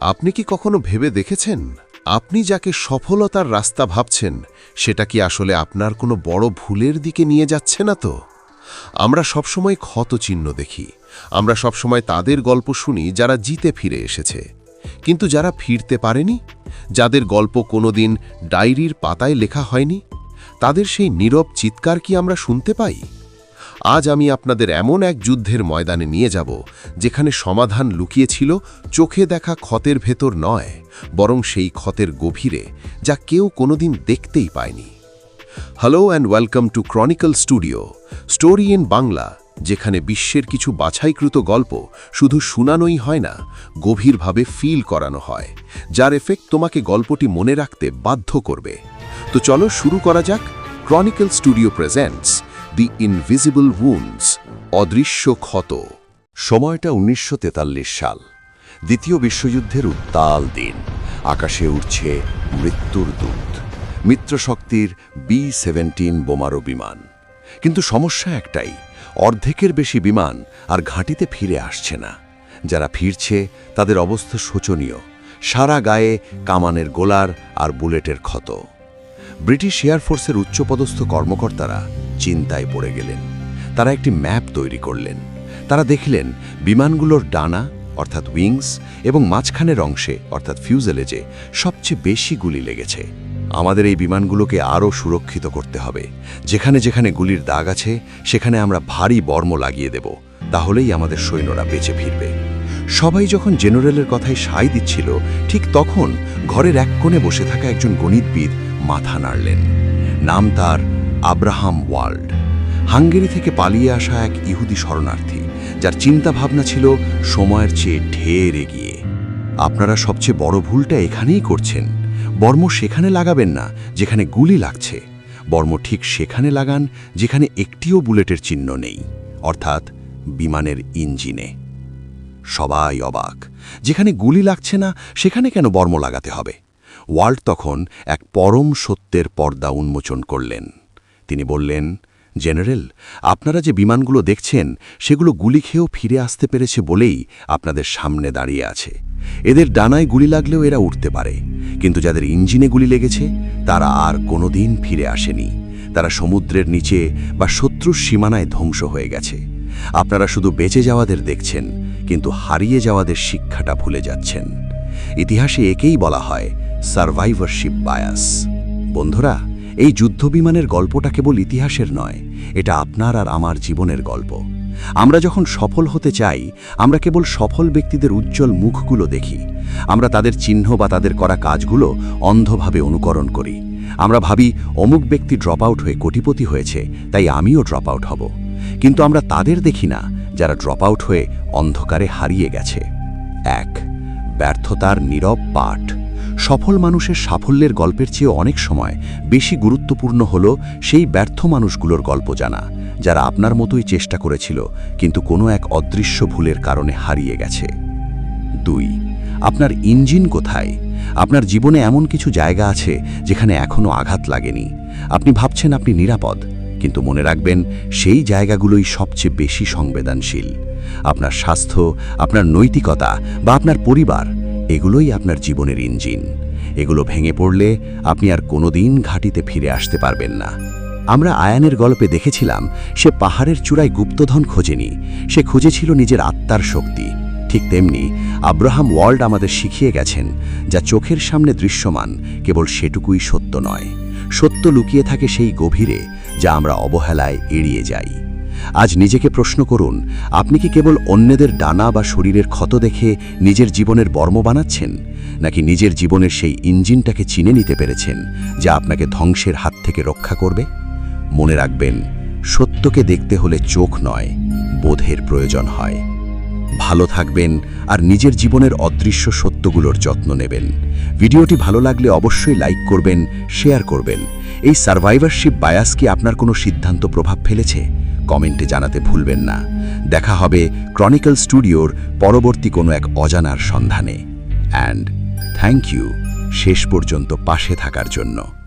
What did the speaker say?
আপনি কি কখনো ভেবে দেখেছেন আপনি যাকে সফলতার রাস্তা ভাবছেন সেটা কি আসলে আপনার কোনো বড় ভুলের দিকে নিয়ে যাচ্ছে না তো? আমরা সবসময় ক্ষতচিহ্ন দেখি, আমরা সবসময় তাদের গল্প শুনি যারা জিতে ফিরে এসেছে, কিন্তু যারা ফিরতে পারেনি, যাদের গল্প কোনোদিন ডায়েরির পাতায় লেখা হয়নি, তাদের সেই নীরব চিৎকার কি আমরা শুনতে পাই? আজ আমি আপনাদের এমন এক যুদ্ধের ময়দানে নিয়ে যাব যেখানে সমাধান লুকিয়েছিল চোখে দেখা ক্ষতের ভেতর নয়, বরং সেই ক্ষতের গভীরে, যা কেউ কোনোদিন দেখতেই পায়নি। Hello and welcome to chronicle studio, story in Bangla, যেখানে বিশ্বের কিছু বাছাইকৃত গল্প শুধু শোনানোই হয় না, গভীরভাবে ফিল করানো হয়, যার এফেক্ট তোমাকে গল্পটি মনে রাখতে বাধ্য করবে। তো চলো শুরু করা যাক। ক্রনিকল স্টুডিও প্রেজেন্টস দি ইনভিজিবল উন্ডস, অদৃশ্য ক্ষত। সময়টা ১৯৪৩ সাল, দ্বিতীয় বিশ্বযুদ্ধের উত্তাল দিন। আকাশে উঠছে মৃত্যুর দূত, মিত্রশক্তির B-17 বোমারু বিমান। কিন্তু সমস্যা একটাই, অর্ধেকের বেশি বিমান আর ঘাঁটিতে ফিরে আসছে না। যারা ফিরছে তাদের অবস্থা শোচনীয়, সারা গায়ে কামানের গোলার আর বুলেটের ক্ষত। ব্রিটিশ এয়ারফোর্সের উচ্চপদস্থ কর্মকর্তারা চিন্তায় পড়ে গেলেন। তারা একটি ম্যাপ তৈরি করলেন। তারা দেখলেন বিমানগুলোর ডানা অর্থাৎ উইংস এবং মাঝখানের অংশে অর্থাৎ ফিউজেলেজে সবচেয়ে বেশি গুলি লেগেছে। আমাদের এই বিমানগুলোকে আরও সুরক্ষিত করতে হবে। যেখানে যেখানে গুলির দাগ আছে সেখানে আমরা ভারী বর্ম লাগিয়ে দেব, তাহলেই আমাদের সৈন্যরা বেঁচে ফিরবে। সবাই যখন জেনারেলের কথায় সায় দিচ্ছিল, ঠিক তখন ঘরের এক কোণে বসে থাকা একজন গণিতবিদ মাথা নাড়লেন। নাম তার আব্রাহাম ওয়াল্ড, হাঙ্গেরি থেকে পালিয়ে আসা এক ইহুদি শরণার্থী, যার চিন্তাভাবনা ছিল সময়ের চেয়ে ঢের এগিয়ে। আপনারা সবচেয়ে বড় ভুলটা এখানেই করছেন। বর্ম সেখানে লাগাবেন না যেখানে গুলি লাগছে, বর্ম ঠিক সেখানে লাগান যেখানে একটিও বুলেটের চিহ্ন নেই, অর্থাৎ বিমানের ইঞ্জিনে। সবাই অবাক, যেখানে গুলি লাগছে না সেখানে কেন বর্ম লাগাতে হবে? ওয়াল্ড তখন এক পরম সত্যের পর্দা উন্মোচন করলেন। তিনি বললেন, জেনারেল, আপনারা যে বিমানগুলো দেখছেন সেগুলো গুলি খেয়েও ফিরে আসতে পেরেছে বলেই আপনাদের সামনে দাঁড়িয়ে আছে। এদের ডানায় গুলি লাগলেও এরা উঠতে পারে, কিন্তু যাদের ইঞ্জিনে গুলি লেগেছে তারা আর কোনোদিন ফিরে আসেনি। তারা সমুদ্রের নিচে বা শত্রুর সীমানায় ধ্বংস হয়ে গেছে। আপনারা শুধু বেঁচে যাওয়াদের দেখছেন, কিন্তু হারিয়ে যাওয়াদের শিক্ষাটা ভুলে যাচ্ছেন। ইতিহাসে একেই বলা হয় সারভাইভারশিপ বায়াস। বন্ধুরা, এই যুদ্ধবিমানের গল্পটা কেবল ইতিহাসের নয়, এটা আপনার আর আমার জীবনের গল্প। আমরা যখন সফল হতে চাই, আমরা কেবল সফল ব্যক্তিদের উজ্জ্বল মুখগুলো দেখি। আমরা তাদের চিহ্ন বা তাদের করা কাজগুলো অন্ধভাবে অনুকরণ করি। আমরা ভাবি অমুক ব্যক্তি ড্রপ আউট হয়ে কোটিপতি হয়েছে, তাই আমিও ড্রপ আউট হব। কিন্তু আমরা তাদের দেখি না যারা ড্রপ আউট হয়ে অন্ধকারে হারিয়ে গেছে। এক, ব্যর্থতার নীরব পাঠ। সফল মানুষের সাফল্যের গল্পের চেয়ে অনেক সময় বেশি গুরুত্বপূর্ণ হল সেই ব্যর্থ মানুষগুলোর গল্প জানা, যারা আপনার মতোই চেষ্টা করেছিল কিন্তু কোনো এক অদৃশ্য ভুলের কারণে হারিয়ে গেছে। 2, আপনার ইঞ্জিন কোথায়? আপনার জীবনে এমন কিছু জায়গা আছে যেখানে এখনও আঘাত লাগেনি। আপনি ভাবছেন আপনি নিরাপদ, কিন্তু মনে রাখবেন সেই জায়গাগুলোই সবচেয়ে বেশি সংবেদনশীল। আপনার স্বাস্থ্য, আপনার নৈতিকতা বা আপনার পরিবার, এগুলোই আপনার জীবনের ইঞ্জিন। এগুলো ভেঙে পড়লে আপনি আর কোনোদিন ঘাঁটিতে ফিরে আসতে পারবেন না। আমরা আয়ানের গল্পে দেখেছিলাম সে পাহাড়ের চূড়ায় গুপ্তধন খোঁজেনি, সে খুঁজেছিল নিজের আত্মার শক্তি। ঠিক তেমনি আব্রাহাম ওয়াল্ড আমাদের শিখিয়ে গেছেন, যা চোখের সামনে দৃশ্যমান কেবল সেটুকুই সত্য নয়। সত্য লুকিয়ে থাকে সেই গভীরে, যা আমরা অবহেলায় এড়িয়ে যাই। আজ নিজেকে প্রশ্ন করুন, আপনি কি কেবল অন্যদের ডানা বা শরীরের ক্ষত দেখে নিজের জীবনের বর্ম বানাচ্ছেন, নাকি নিজের জীবনের সেই ইঞ্জিনটাকে চিনে নিতে পেরেছেন যা আপনাকে ধ্বংসের হাত থেকে রক্ষা করবে? মনে রাখবেন, সত্যকে দেখতে হলে চোখ নয়, বোধের প্রয়োজন হয়। ভালো থাকবেন আর নিজের জীবনের অদৃশ্য সত্যগুলোর যত্ন নেবেন। ভিডিওটি ভালো লাগলে অবশ্যই লাইক করবেন, শেয়ার করবেন। এই সারভাইভারশিপ বায়াস কি আপনার কোনো সিদ্ধান্ত প্রভাব ফেলেছে? কমেন্টে জানাতে ভুলবেন না। দেখা হবে ক্রনিকল স্টুডিওর পরবর্তী কোনো এক অজানার সন্ধানে। অ্যান্ড থ্যাংক ইউ শেষ পর্যন্ত পাশে থাকার জন্য।